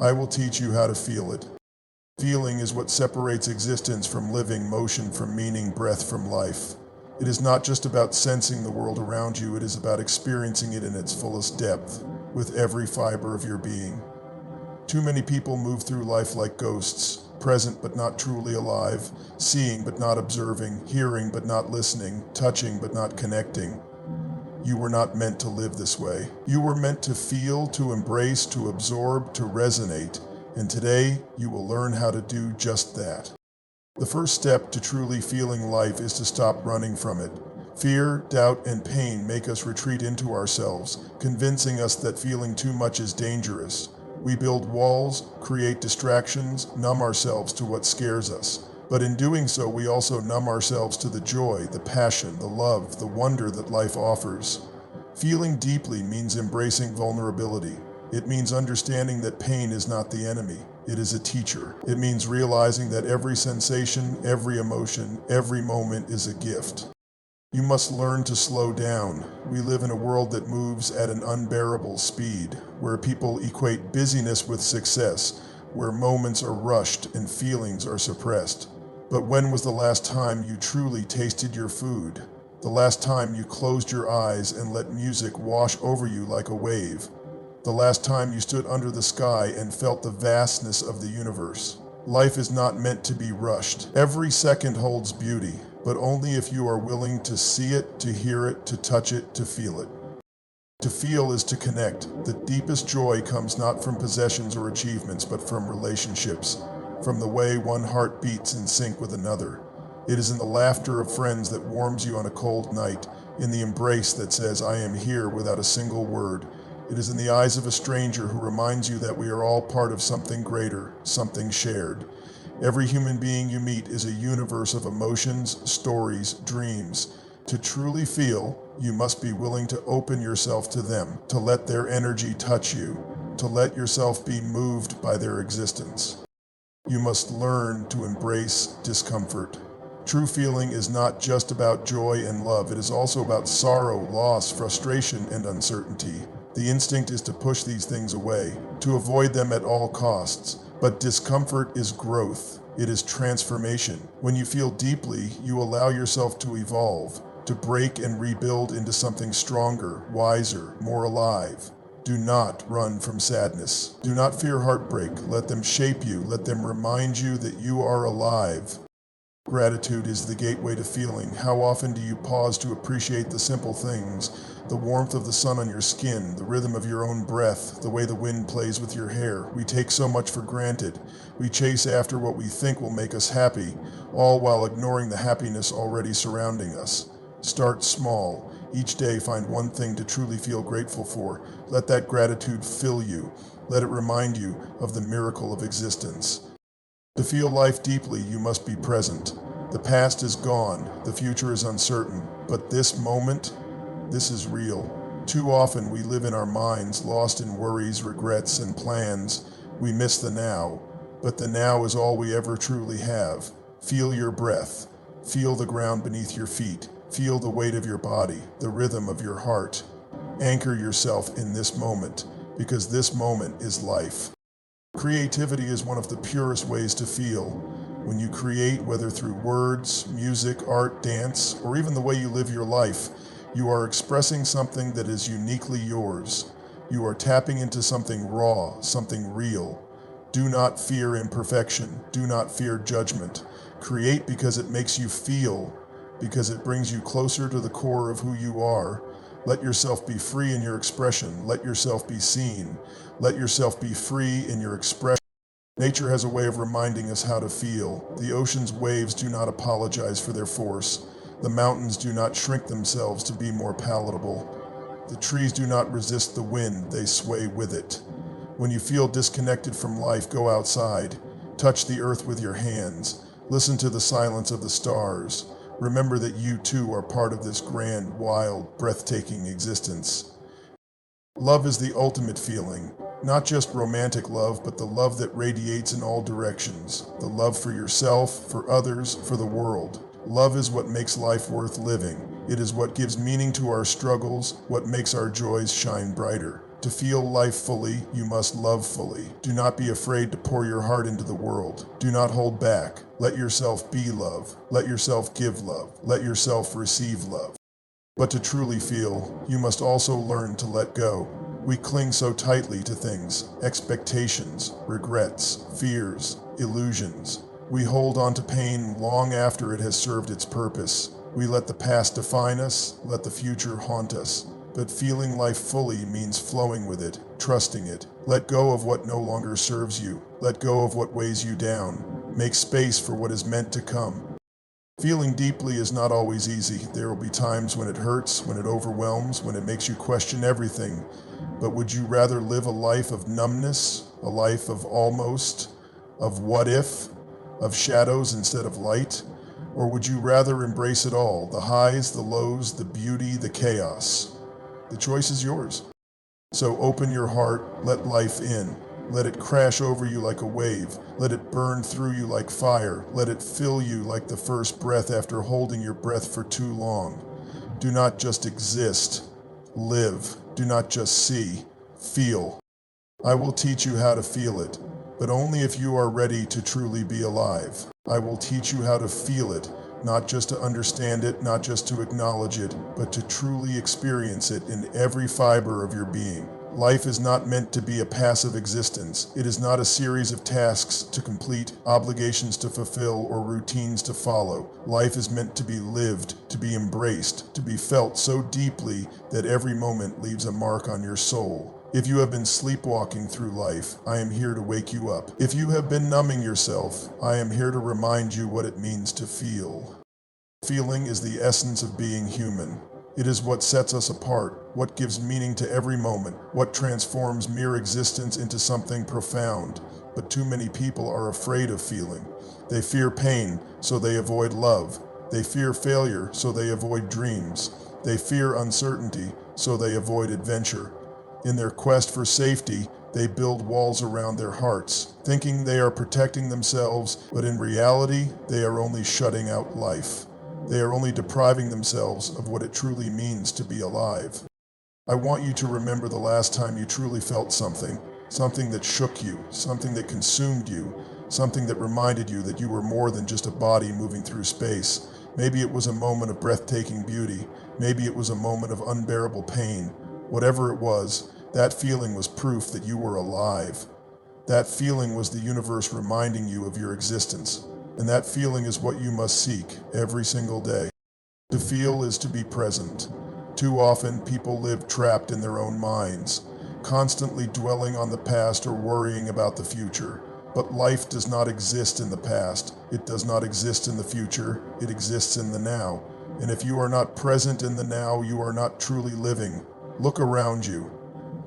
I will teach you how to feel it. Feeling is what separates existence from living, motion from meaning, breath from life. It is not just about sensing the world around you, it is about experiencing it in its fullest depth, with every fiber of your being. Too many people move through life like ghosts, present but not truly alive, seeing but not observing, hearing but not listening, touching but not connecting. You were not meant to live this way. You were meant to feel, to embrace, to absorb, to resonate, and today you will learn how to do just that. The first step to truly feeling life is to stop running from it. Fear, doubt, and pain make us retreat into ourselves, convincing us that feeling too much is dangerous. We build walls, create distractions, numb ourselves to what scares us. But in doing so, we also numb ourselves to the joy, the passion, the love, the wonder that life offers. Feeling deeply means embracing vulnerability. It means understanding that pain is not the enemy. It is a teacher. It means realizing that every sensation, every emotion, every moment is a gift. You must learn to slow down. We live in a world that moves at an unbearable speed, where people equate busyness with success, where moments are rushed and feelings are suppressed. But when was the last time you truly tasted your food? The last time you closed your eyes and let music wash over you like a wave? The last time you stood under the sky and felt the vastness of the universe? Life is not meant to be rushed. Every second holds beauty, but only if you are willing to see it, to hear it, to touch it, to feel it. To feel is to connect. The deepest joy comes not from possessions or achievements, but from relationships, from the way one heart beats in sync with another. It is in the laughter of friends that warms you on a cold night, in the embrace that says, "I am here," without a single word. It is in the eyes of a stranger who reminds you that we are all part of something greater, something shared. Every human being you meet is a universe of emotions, stories, dreams. To truly feel, you must be willing to open yourself to them, to let their energy touch you, to let yourself be moved by their existence. You must learn to embrace discomfort. True feeling is not just about joy and love, it is also about sorrow, loss, frustration, and uncertainty. The instinct is to push these things away, to avoid them at all costs. But discomfort is growth. It is transformation. When you feel deeply, you allow yourself to evolve, to break and rebuild into something stronger, wiser, more alive. Do not run from sadness. Do not fear heartbreak. Let them shape you. Let them remind you that you are alive. Gratitude is the gateway to feeling. How often do you pause to appreciate the simple things? The warmth of the sun on your skin, the rhythm of your own breath, the way the wind plays with your hair. We take so much for granted. We chase after what we think will make us happy, all while ignoring the happiness already surrounding us. Start small. Each day find one thing to truly feel grateful for. Let that gratitude fill you. Let it remind you of the miracle of existence. To feel life deeply, you must be present. The past is gone, the future is uncertain, but this moment, this is real. Too often we live in our minds, lost in worries, regrets, and plans. We miss the now, but the now is all we ever truly have. Feel your breath. Feel the ground beneath your feet. Feel the weight of your body, the rhythm of your heart. Anchor yourself in this moment, because this moment is life. Creativity is one of the purest ways to feel. When you create, whether through words, music, art, dance, or even the way you live your life, you are expressing something that is uniquely yours. You are tapping into something raw, something real. Do not fear imperfection. Do not fear judgment. Create because it makes you feel, because it brings you closer to the core of who you are. Let yourself be free in your expression. Let yourself be seen. Let yourself be free in your expression. Nature has a way of reminding us how to feel. The ocean's waves do not apologize for their force. The mountains do not shrink themselves to be more palatable. The trees do not resist the wind, they sway with it. When you feel disconnected from life, go outside. Touch the earth with your hands. Listen to the silence of the stars. Remember that you too are part of this grand, wild, breathtaking existence. Love is the ultimate feeling. Not just romantic love, but the love that radiates in all directions. The love for yourself, for others, for the world. Love is what makes life worth living. It is what gives meaning to our struggles, what makes our joys shine brighter. To feel life fully, you must love fully. Do not be afraid to pour your heart into the world. Do not hold back. Let yourself be love. Let yourself give love. Let yourself receive love. But to truly feel, you must also learn to let go. We cling so tightly to things, expectations, regrets, fears, illusions. We hold on to pain long after it has served its purpose. We let the past define us, let the future haunt us. But feeling life fully means flowing with it, trusting it. Let go of what no longer serves you. Let go of what weighs you down. Make space for what is meant to come. Feeling deeply is not always easy. There will be times when it hurts, when it overwhelms, when it makes you question everything. But would you rather live a life of numbness, a life of almost, of what if, of shadows instead of light? Or would you rather embrace it all, the highs, the lows, the beauty, the chaos? The choice is yours. So open your heart, let life in. Let it crash over you like a wave. Let it burn through you like fire. Let it fill you like the first breath after holding your breath for too long. Do not just exist. Live. Do not just see. Feel. I will teach you how to feel it, but only if you are ready to truly be alive. I will teach you how to feel it, not just to understand it, not just to acknowledge it, but to truly experience it in every fiber of your being. Life is not meant to be a passive existence. It is not a series of tasks to complete, obligations to fulfill, or routines to follow. Life is meant to be lived, to be embraced, to be felt so deeply that every moment leaves a mark on your soul. If you have been sleepwalking through life, I am here to wake you up. If you have been numbing yourself, I am here to remind you what it means to feel. Feeling is the essence of being human. It is what sets us apart, what gives meaning to every moment, what transforms mere existence into something profound. But too many people are afraid of feeling. They fear pain, so they avoid love. They fear failure, so they avoid dreams. They fear uncertainty, so they avoid adventure. In their quest for safety, they build walls around their hearts, thinking they are protecting themselves, but in reality, they are only shutting out life. They are only depriving themselves of what it truly means to be alive. I want you to remember the last time you truly felt something that shook you, something that consumed you, something that reminded you that you were more than just a body moving through space. Maybe it was a moment of breathtaking beauty. Maybe it was a moment of unbearable pain. Whatever it was, that feeling was proof that you were alive. That feeling was the universe reminding you of your existence. And that feeling is what you must seek every single day. To feel is to be present. Too often, people live trapped in their own minds, constantly dwelling on the past or worrying about the future. But life does not exist in the past. It does not exist in the future. It exists in the now. And if you are not present in the now, you are not truly living. Look around you.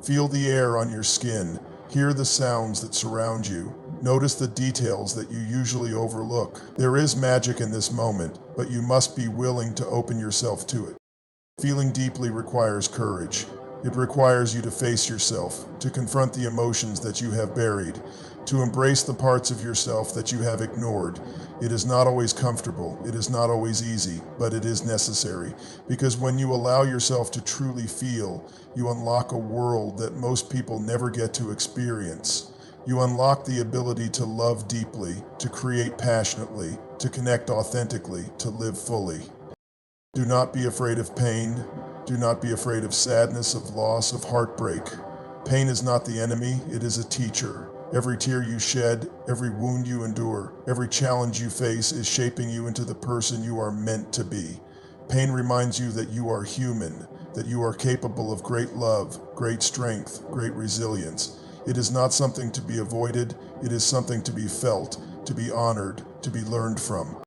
Feel the air on your skin. Hear the sounds that surround you. Notice the details that you usually overlook. There is magic in this moment, but you must be willing to open yourself to it. Feeling deeply requires courage. It requires you to face yourself, to confront the emotions that you have buried, to embrace the parts of yourself that you have ignored. It is not always comfortable, it is not always easy, but it is necessary, because when you allow yourself to truly feel, you unlock a world that most people never get to experience. You unlock the ability to love deeply, to create passionately, to connect authentically, to live fully. Do not be afraid of pain. Do not be afraid of sadness, of loss, of heartbreak. Pain is not the enemy, it is a teacher. Every tear you shed, every wound you endure, every challenge you face is shaping you into the person you are meant to be. Pain reminds you that you are human, that you are capable of great love, great strength, great resilience. It is not something to be avoided, it is something to be felt, to be honored, to be learned from.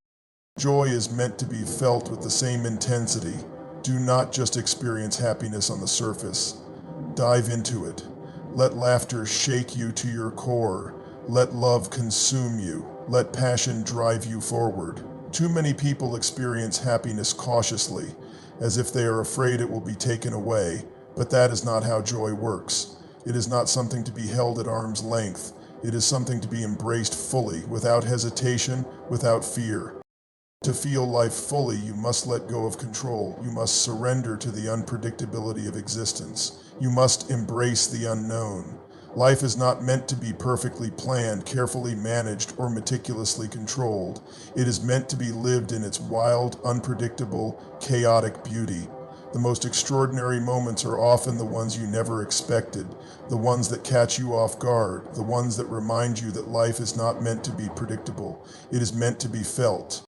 Joy is meant to be felt with the same intensity. Do not just experience happiness on the surface. Dive into it. Let laughter shake you to your core. Let love consume you. Let passion drive you forward. Too many people experience happiness cautiously, as if they are afraid it will be taken away, but that is not how joy works. It is not something to be held at arm's length. It is something to be embraced fully, without hesitation, without fear. To feel life fully, you must let go of control. You must surrender to the unpredictability of existence. You must embrace the unknown. Life is not meant to be perfectly planned, carefully managed, or meticulously controlled. It is meant to be lived in its wild, unpredictable, chaotic beauty. The most extraordinary moments are often the ones you never expected, the ones that catch you off guard, the ones that remind you that life is not meant to be predictable. It is meant to be felt.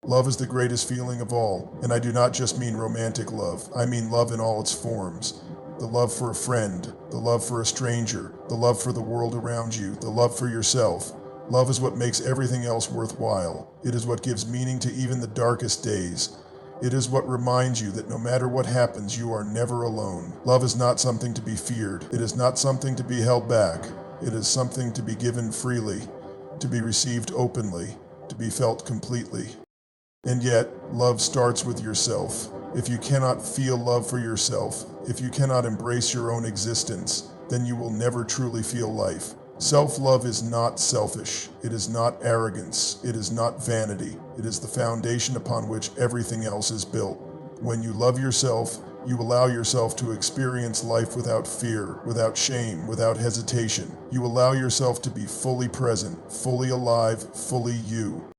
Love is the greatest feeling of all, and I do not just mean romantic love. I mean love in all its forms. The love for a friend, the love for a stranger, the love for the world around you, the love for yourself. Love is what makes everything else worthwhile. It is what gives meaning to even the darkest days. It is what reminds you that no matter what happens, you are never alone. Love is not something to be feared. It is not something to be held back. It is something to be given freely, to be received openly, to be felt completely. And yet, love starts with yourself. If you cannot feel love for yourself, if you cannot embrace your own existence, then you will never truly feel life. Self-love is not selfish. It is not arrogance. It is not vanity. It is the foundation upon which everything else is built. When you love yourself, you allow yourself to experience life without fear, without shame, without hesitation. You allow yourself to be fully present, fully alive, fully you.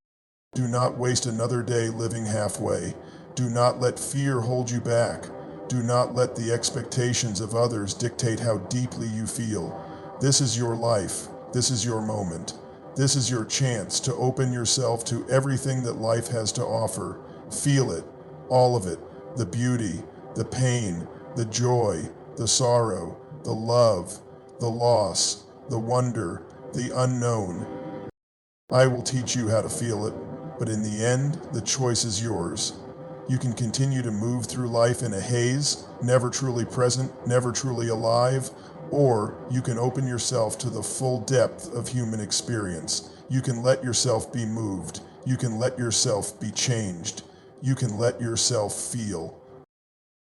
Do not waste another day living halfway. Do not let fear hold you back. Do not let the expectations of others dictate how deeply you feel. This is your life. This is your moment. This is your chance to open yourself to everything that life has to offer. Feel it, all of it, the beauty, the pain, the joy, the sorrow, the love, the loss, the wonder, the unknown. I will teach you how to feel it, but in the end, the choice is yours. You can continue to move through life in a haze, never truly present, never truly alive, or you can open yourself to the full depth of human experience. You can let yourself be moved. You can let yourself be changed. You can let yourself feel.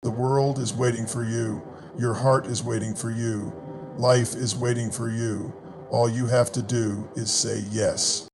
The world is waiting for you. Your heart is waiting for you. Life is waiting for you. All you have to do is say yes.